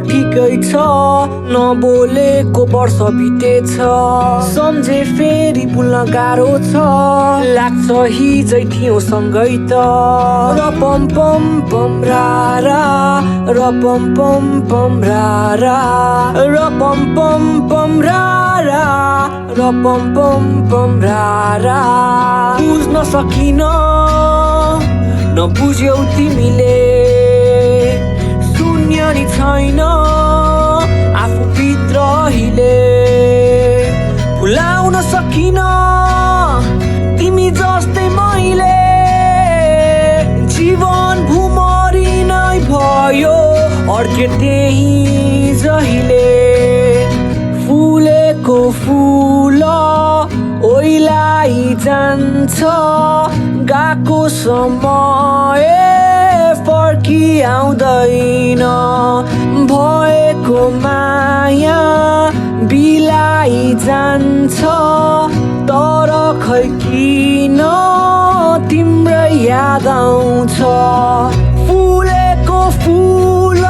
ठिकै छ नबोलेको वर्ष बितेछ सम्झे फेरि भुल्न गाह्रो छ लाग्छ हिजै थियौ सँगै त र पम पम पम रारा र पम पम पम रारा र पम पम पम रारा र पम पम पम रारा बुझ्न सकिन नबुझ्यौ तिमीले शून्य नि छैन आफूभित्र हिले भुलाउन सकिन तिमी जस्तै मैले जीवन भुमरी नै भयो अर्के त्यही जहिले फुलेको फुल ओइलाई जान्छ गएको समय फर्की आउँदैन भएको माया बिलाई जान्छ तर खै किन तिम्रै याद आउँछ फुलेको फुल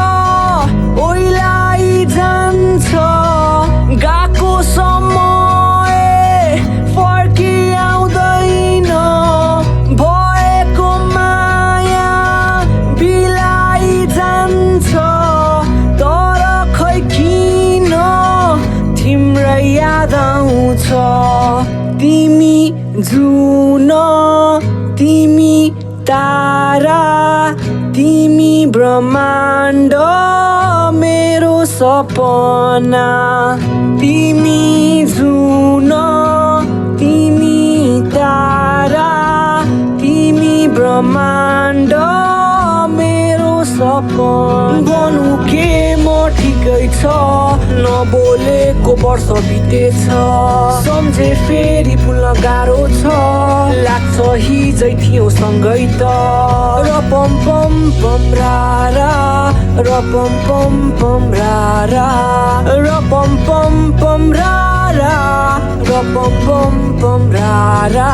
ओइलाई जान्छ गएको समय फर्की आउँदैन भएको माया बिलाई जान्छ तर खै किन तिम्रै याद आउँछ तिमी जुन तिमी तारा तिमी ब्रह्माण्ड मेरो सपना तिमी जुन तिमी तारा तिमी ब्रह्माण्ड मेरो सपना भनौँ के म ठिकै छ नबोलेको वर्ष बितेछ सम्झे फेरि भुल्न गाह्रो छ लाग्छ हिजै थियौ सँगै त र पम पम पम रारा र पम पम पम रारा र पम पम पम रारा र पम पम पम रारा